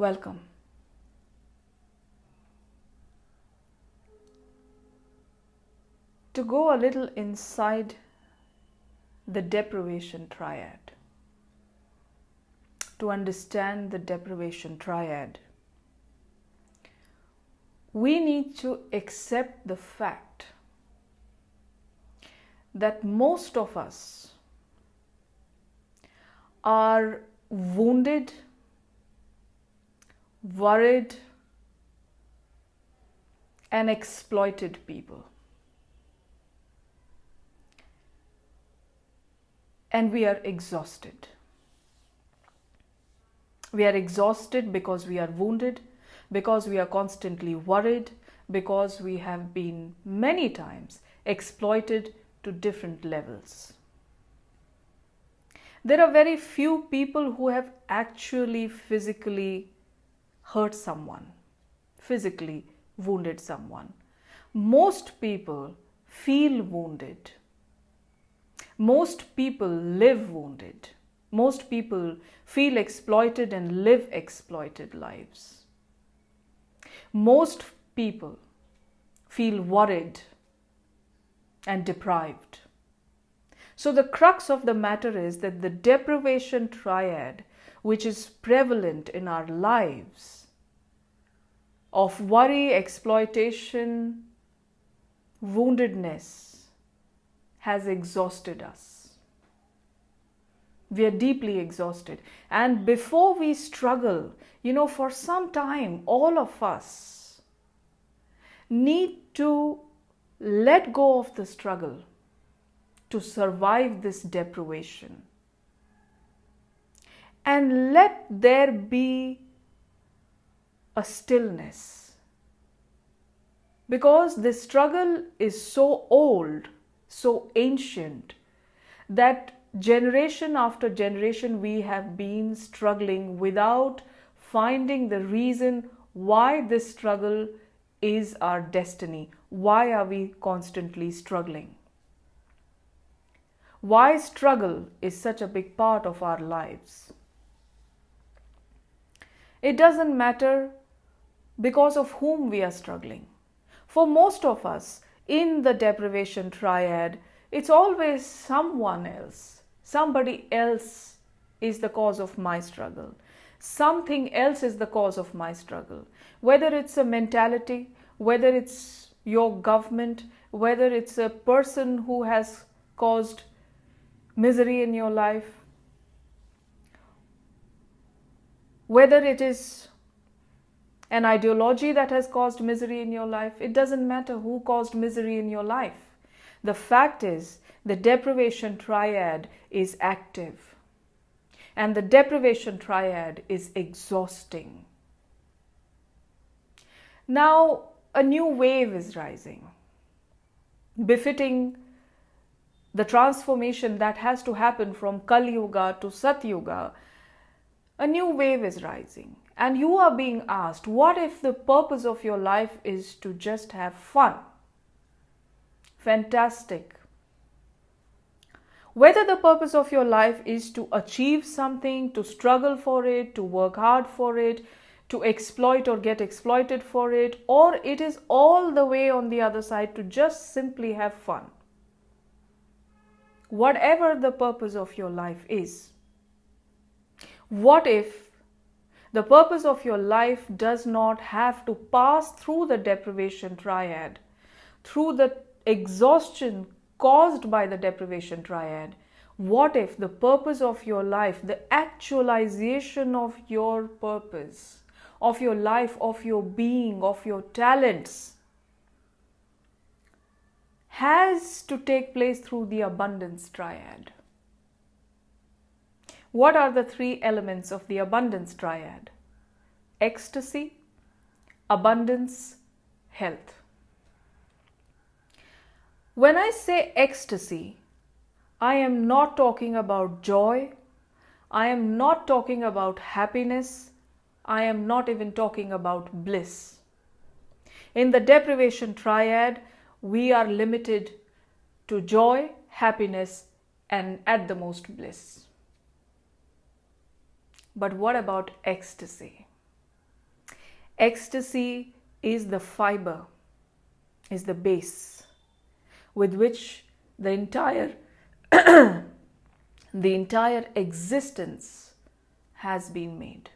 Welcome. To go a little inside the deprivation triad, to understand the deprivation triad, we need to accept the fact that most of us are wounded, worried, and exploited people. And we are exhausted. We are exhausted because we are wounded, because we are constantly worried, because we have been many times exploited to different levels. There are very few people who have actually physically hurt someone, physically wounded someone. Most people feel wounded. Most people live wounded. Most people feel exploited and live exploited lives. Most people feel worried and deprived. So the crux of the matter is that the deprivation triad, which is prevalent in our lives, of worry, exploitation, woundedness, has exhausted us. We are deeply exhausted. And before we struggle, for some time, all of us need to let go of the struggle to survive this deprivation. And let there be a stillness. Because this struggle is so old, so ancient, that generation after generation we have been struggling without finding the reason why this struggle is our destiny. Why are we constantly struggling? Why struggle is such a big part of our lives? It doesn't matter because of whom we are struggling. For most of us in the deprivation triad, it's always someone else. Somebody else is the cause of my struggle. Something else is the cause of my struggle. Whether it's a mentality, whether it's your government, whether it's a person who has caused misery in your life, whether it is an ideology that has caused misery in your life, it doesn't matter who caused misery in your life. The fact is, the deprivation triad is active. And the deprivation triad is exhausting. Now, a new wave is rising, befitting the transformation that has to happen from Kali Yuga to Sat Yuga. A new wave is rising. And you are being asked, what if the purpose of your life is to just have fun? Fantastic. Whether the purpose of your life is to achieve something, to struggle for it, to work hard for it, to exploit or get exploited for it, or it is all the way on the other side to just simply have fun. Whatever the purpose of your life is, what if the purpose of your life does not have to pass through the deprivation triad, through the exhaustion caused by the deprivation triad? What if the purpose of your life, the actualization of your purpose, of your life, of your being, of your talents, has to take place through the abundance triad? What are the three elements of the abundance triad? Ecstasy, abundance, health. When I say ecstasy, I am not talking about joy. I am not talking about happiness. I am not even talking about bliss. In the deprivation triad, we are limited to joy, happiness, and at the most bliss. But what about ecstasy? Ecstasy is the fiber, is the base with which the entire existence has been made.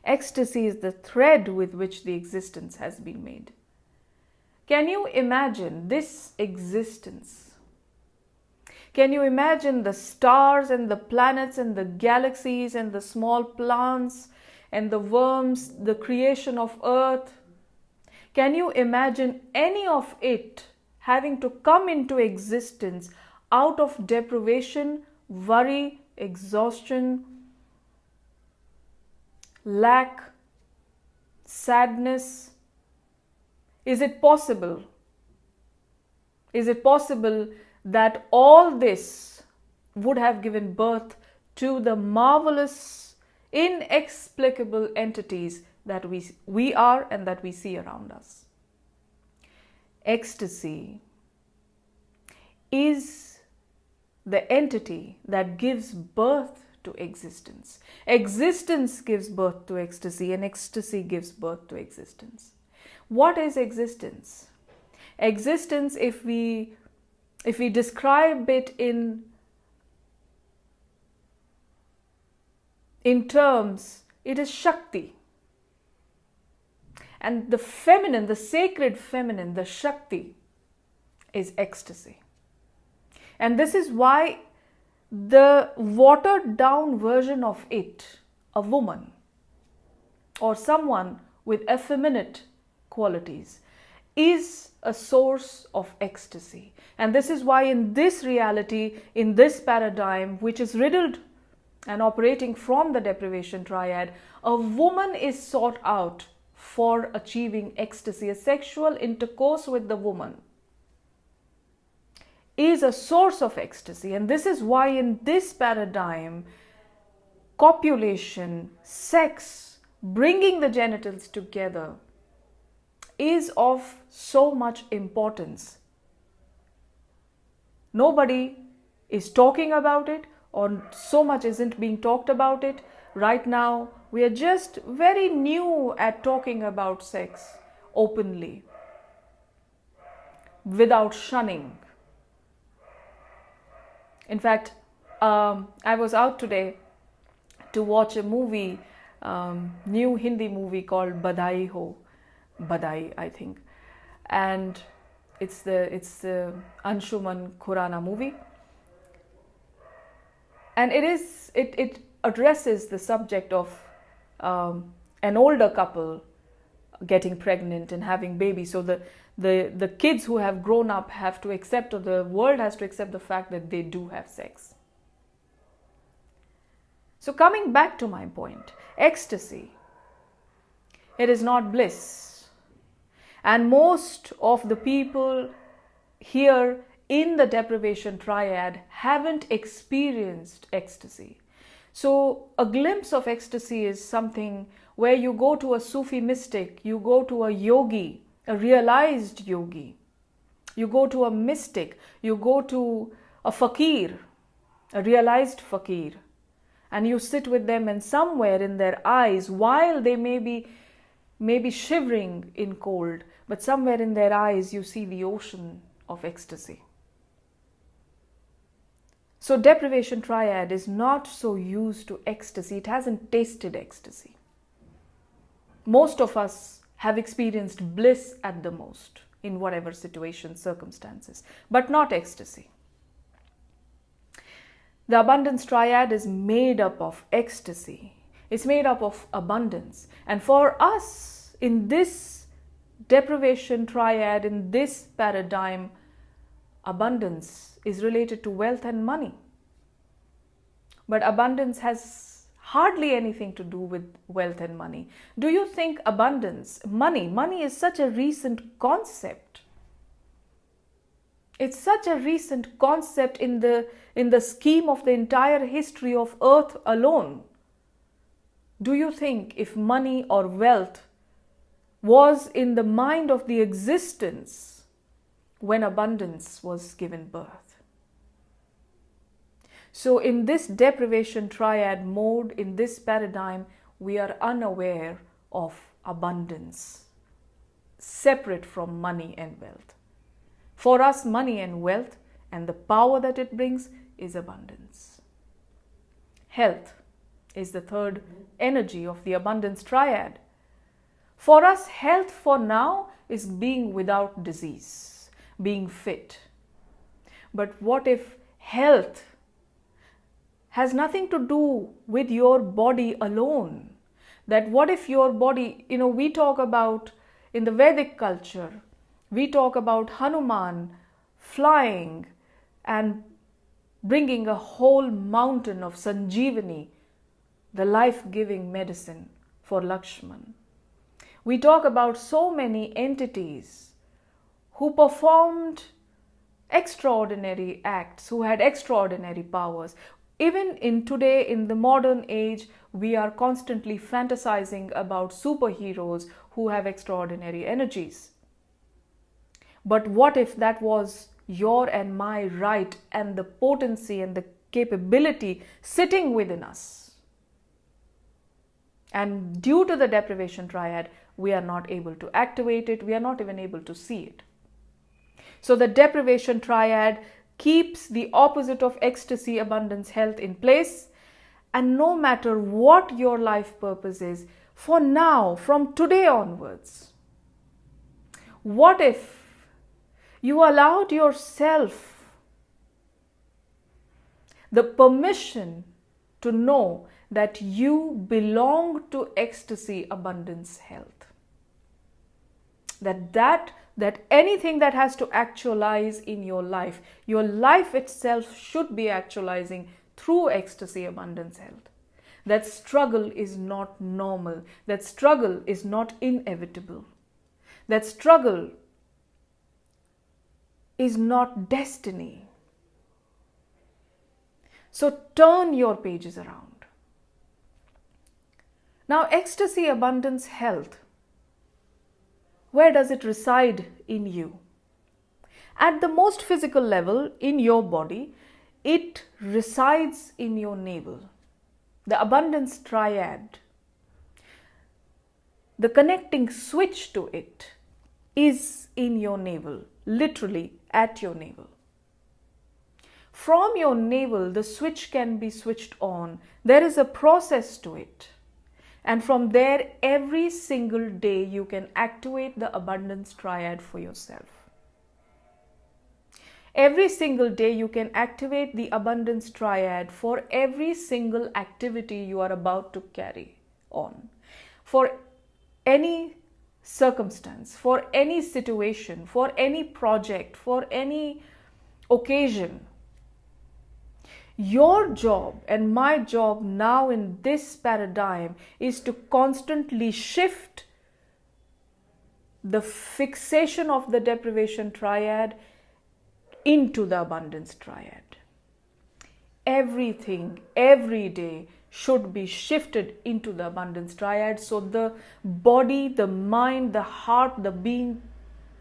Ecstasy is the thread with which the existence has been made. Can you imagine this existence? Can you imagine the stars and the planets and the galaxies and the small plants and the worms, the creation of earth? Can you imagine any of it having to come into existence out of deprivation, worry, exhaustion, lack, sadness? Is it possible? Is it possible that all this would have given birth to the marvelous, inexplicable entities that we are and that we see around us? Ecstasy is the entity that gives birth to existence. Existence gives birth to ecstasy, and ecstasy gives birth to existence. What is existence? Existence, if we describe it in terms, it is Shakti. And the feminine, the sacred feminine, the Shakti, is ecstasy. And this is why the watered down version of it, a woman or someone with effeminate qualities, is a source of ecstasy. And this is why in this reality, in this paradigm, which is riddled and operating from the deprivation triad, a woman is sought out for achieving ecstasy. A sexual intercourse with the woman is a source of ecstasy. And this is why in this paradigm, copulation, sex, bringing the genitals together is of so much importance. Nobody is talking about it, or so much isn't being talked about it. Right now, we are just very new at talking about sex openly, without shunning. In fact, I was out today to watch a movie, new Hindi movie called Badai Ho. Badai, I think, and it's the Anshuman Khurana movie, and it addresses the subject of an older couple getting pregnant and having babies. So the kids who have grown up have to accept, or the world has to accept, the fact that they do have sex. So coming back to my point, ecstasy, it is not bliss. And most of the people here in the deprivation triad haven't experienced ecstasy. So a glimpse of ecstasy is something where you go to a Sufi mystic, you go to a yogi, a realized yogi, you go to a mystic, you go to a fakir, a realized fakir, and you sit with them, and somewhere in their eyes, while they may be shivering in cold, but somewhere in their eyes you see the ocean of ecstasy. So deprivation triad is not so used to ecstasy. It hasn't tasted ecstasy. Most of us have experienced bliss at the most in whatever situation, circumstances, but not ecstasy. The abundance triad is made up of ecstasy. It's made up of abundance. And for us in this deprivation triad, in this paradigm, abundance is related to wealth and money. But abundance has hardly anything to do with wealth and money. Do you think abundance, money is such a recent concept? It's such a recent concept in the scheme of the entire history of Earth alone. Do you think if money or wealth was in the mind of the existence when abundance was given birth? So in this deprivation triad mode, in this paradigm, we are unaware of abundance, separate from money and wealth. For us, money and wealth and the power that it brings is abundance. Health is the third energy of the abundance triad. For us, health for now is being without disease, being fit. But what if health has nothing to do with your body alone? That what if your body, we talk about in the Vedic culture, we talk about Hanuman flying and bringing a whole mountain of Sanjeevani, the life-giving medicine for Lakshman. We talk about so many entities who performed extraordinary acts, who had extraordinary powers. Even today, in the modern age, we are constantly fantasizing about superheroes who have extraordinary energies. But what if that was your and my right and the potency and the capability sitting within us? And due to the deprivation triad, we are not able to activate it. We are not even able to see it. So the deprivation triad keeps the opposite of ecstasy, abundance, health in place. And no matter what your life purpose is, for now, from today onwards, what if you allowed yourself the permission to know that you belong to ecstasy, abundance, health? That anything that has to actualize in your life itself should be actualizing through ecstasy, abundance, health. That struggle is not normal. That struggle is not inevitable. That struggle is not destiny. So turn your pages around. Now, ecstasy, abundance, health, where does it reside in you? At the most physical level, in your body, it resides in your navel. The abundance triad, the connecting switch to it is in your navel, literally at your navel. From your navel, the switch can be switched on. There is a process to it. And from there, every single day, you can activate the abundance triad for yourself. Every single day, you can activate the abundance triad for every single activity you are about to carry on. For any circumstance, for any situation, for any project, for any occasion. Your job and my job now in this paradigm is to constantly shift the fixation of the deprivation triad into the abundance triad. Everything, every day should be shifted into the abundance triad, so the body, the mind, the heart, the being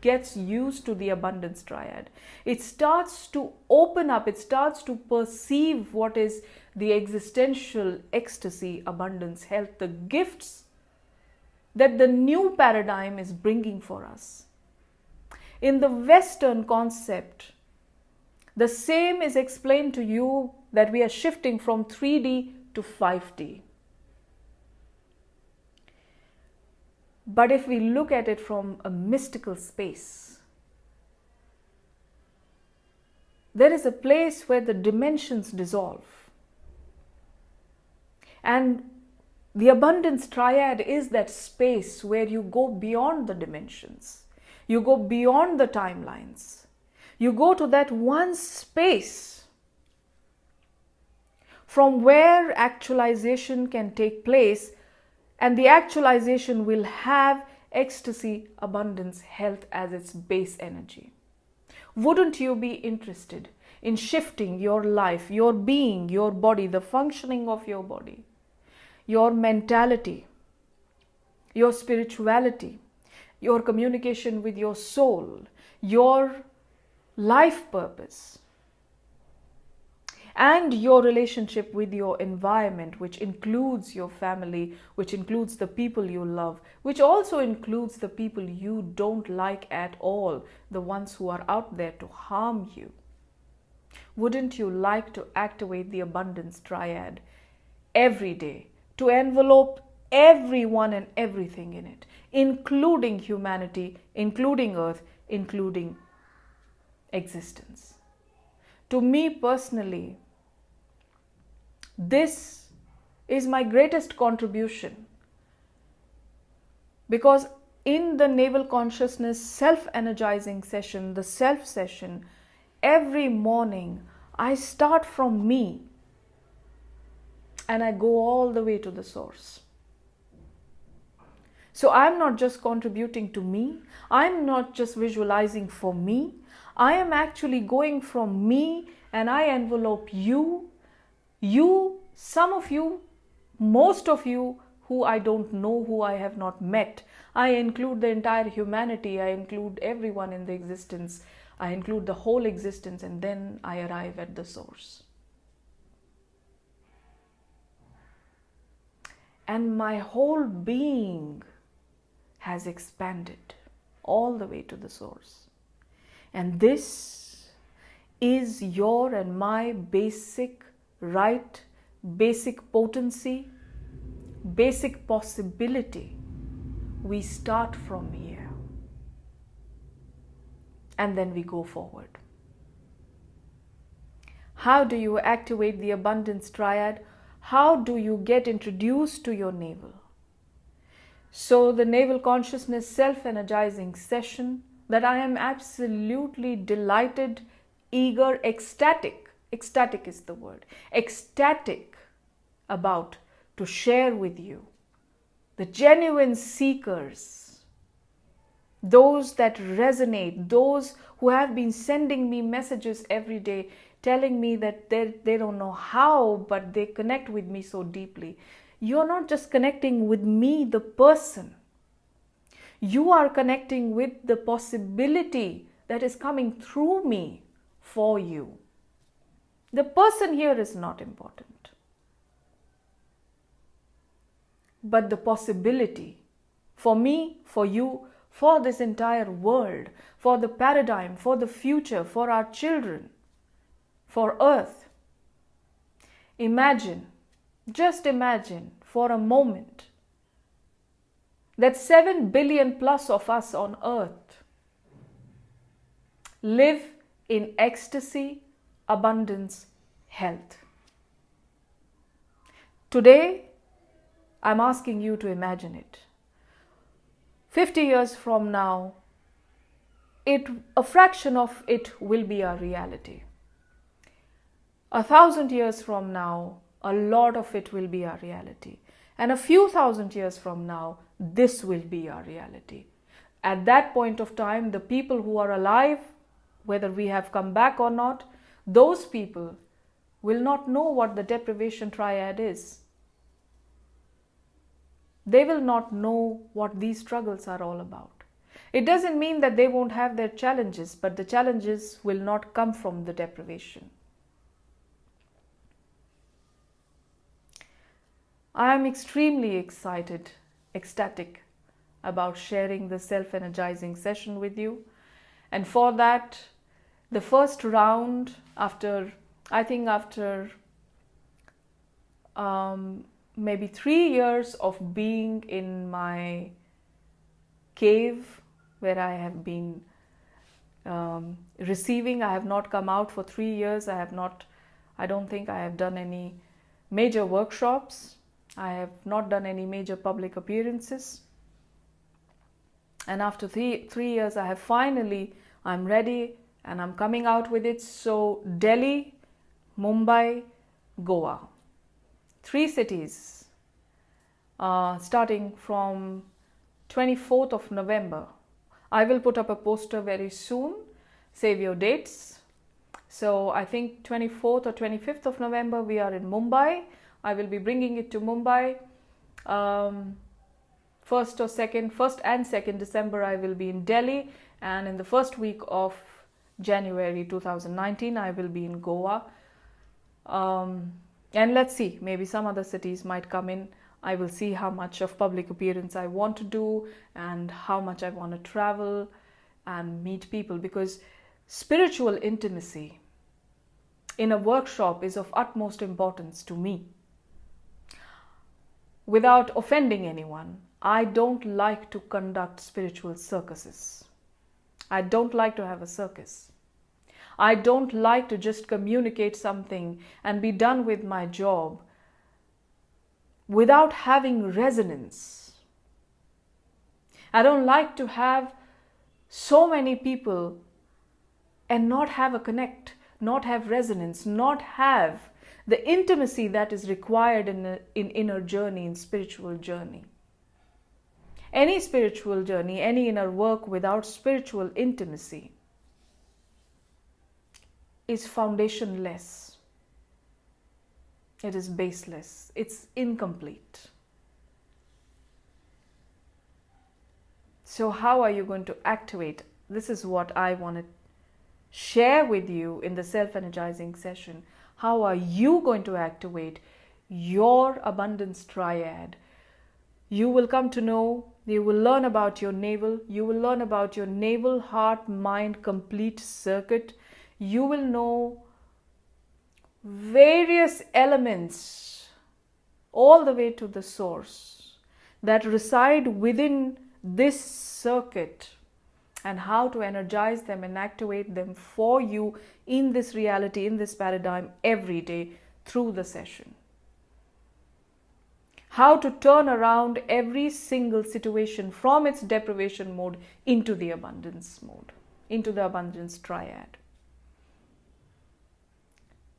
gets used to the abundance triad. It starts to open up, it starts to perceive what is the existential ecstasy, abundance, health, the gifts that the new paradigm is bringing for us. In the Western concept, the same is explained to you that we are shifting from 3D to 5D. But if we look at it from a mystical space, there is a place where the dimensions dissolve. And the abundance triad is that space where you go beyond the dimensions. You go beyond the timelines. You go to that one space from where actualization can take place, and the actualization will have ecstasy, abundance, health as its base energy. Wouldn't you be interested in shifting your life, your being, your body, the functioning of your body, your mentality, your spirituality, your communication with your soul, your life purpose, and your relationship with your environment, which includes your family, which includes the people you love, which also includes the people you don't like at all, the ones who are out there to harm you. Wouldn't you like to activate the abundance triad every day to envelope everyone and everything in it, including humanity, including Earth, including existence? To me personally, this is my greatest contribution, because in the Navel Consciousness Self-energizing session, the self session, every morning I start from me and I go all the way to the source. So I'm not just contributing to me, I'm not just visualizing for me, I am actually going from me and I envelope you, some of you, most of you who I don't know, who I have not met. I include the entire humanity, I include everyone in the existence, I include the whole existence, and then I arrive at the source. And my whole being has expanded all the way to the source. And this is your and my basic right, basic potency, basic possibility. We start from here and then we go forward. How do you activate the abundance triad? How do you get introduced to your navel? So the Navel Consciousness Self-energizing session that I am absolutely delighted, eager, ecstatic is the word, ecstatic about to share with you. The genuine seekers, those that resonate, those who have been sending me messages every day, telling me that they don't know how, but they connect with me so deeply. You're not just connecting with me, the person. You are connecting with the possibility that is coming through me for you. The person here is not important, but the possibility for me, for you, for this entire world, for the paradigm, for the future, for our children, for Earth. Imagine, just imagine for a moment that 7 billion plus of us on Earth live in ecstasy, abundance, health. Today, I'm asking you to imagine it. 50 years from now, a fraction of it will be our reality. 1,000 years from now, a lot of it will be our reality. And a few thousand years from now, this will be our reality. At that point of time, the people who are alive, whether we have come back or not, those people will not know what the deprivation triad is. They will not know what these struggles are all about. It doesn't mean that they won't have their challenges, but the challenges will not come from the deprivation. I am extremely excited, ecstatic about sharing the self-energizing session with you. And for that, the first round, after maybe 3 years of being in my cave where I have been receiving, I have not come out for 3 years. I don't think I have done any major workshops. I have not done any major public appearances. And after three years, I'm ready and I'm coming out with it. So Delhi, Mumbai, Goa. 3 cities, starting from 24th of November. I will put up a poster very soon. Save your dates. So I think 24th or 25th of November, we are in Mumbai. I will be bringing it to Mumbai. 1st and 2nd December, I will be in Delhi. And in the first week of January 2019, I will be in Goa. And let's see, maybe some other cities might come in. I will see how much of public appearance I want to do and how much I want to travel and meet people, because spiritual intimacy in a workshop is of utmost importance to me. Without offending anyone, I don't like to conduct spiritual circuses. I don't like to have a circus. I don't like to just communicate something and be done with my job without having resonance. I don't like to have so many people and not have a connect, not have resonance, not have the intimacy that is required in inner journey, in spiritual journey. Any spiritual journey, any inner work without spiritual intimacy is foundationless. It is baseless. It's incomplete. So how are you going to activate? This is what I want to share with you in the self-energizing session. How are you going to activate your abundance triad? You will come to know, you will learn about your navel, you will learn about your navel, heart, mind, complete circuit. You will know various elements all the way to the source that reside within this circuit, and how to energize them and activate them for you in this reality, in this paradigm every day through the session. How to turn around every single situation from its deprivation mode into the abundance mode, into the abundance triad.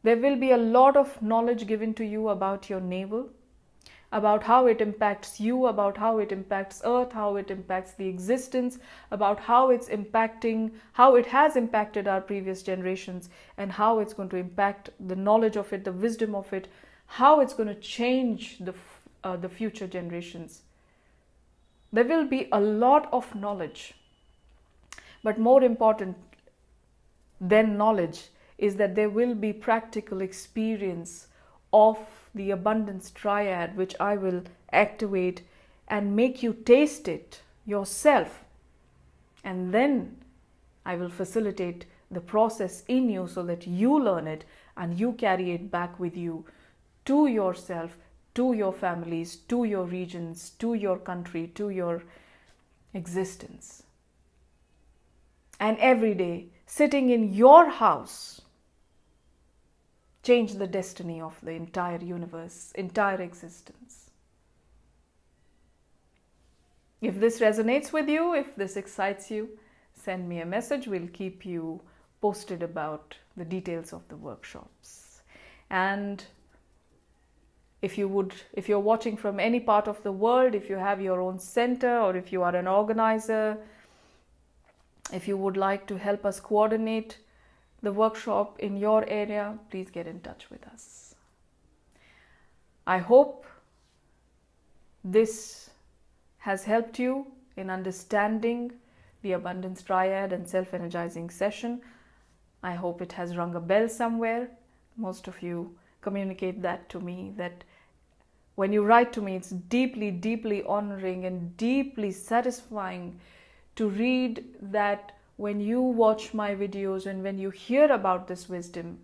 There will be a lot of knowledge given to you about your navel, about how it impacts you, about how it impacts Earth, how it impacts the existence, about how it's impacting, how it has impacted our previous generations, and how it's going to impact the knowledge of it, the wisdom of it, how it's going to change the future generations. There will be a lot of knowledge, but more important than knowledge is that there will be practical experience of the abundance triad, which I will activate and make you taste it yourself. And then I will facilitate the process in you so that you learn it and you carry it back with you to yourself, to your families, to your regions, to your country, to your existence. And every day, sitting in your house, change the destiny of the entire universe, entire existence. If this resonates with you, if this excites you, send me a message. We'll keep you posted about the details of the workshops. And if you're watching from any part of the world, if you have your own center, or if you are an organizer, if you would like to help us coordinate the workshop in your area, please get in touch with us. I hope this has helped you in understanding the abundance triad and self-energizing session. I hope it has rung a bell somewhere. Most of you communicate that to me, that when you write to me, it's deeply, deeply honoring and deeply satisfying to read that when you watch my videos and when you hear about this wisdom,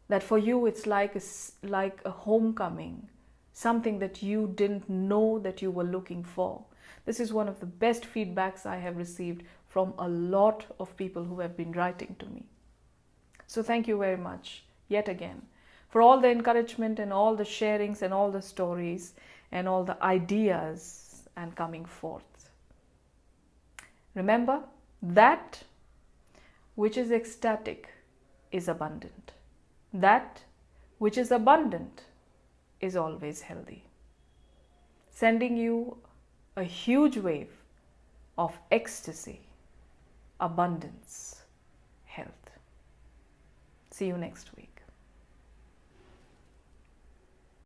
that for you it's like a homecoming, something that you didn't know that you were looking for. This is one of the best feedbacks I have received from a lot of people who have been writing to me. So thank you very much yet again for all the encouragement and all the sharings and all the stories and all the ideas and coming forth. Remember, that which is ecstatic is abundant. That which is abundant is always healthy. Sending you a huge wave of ecstasy, abundance, health. See you next week.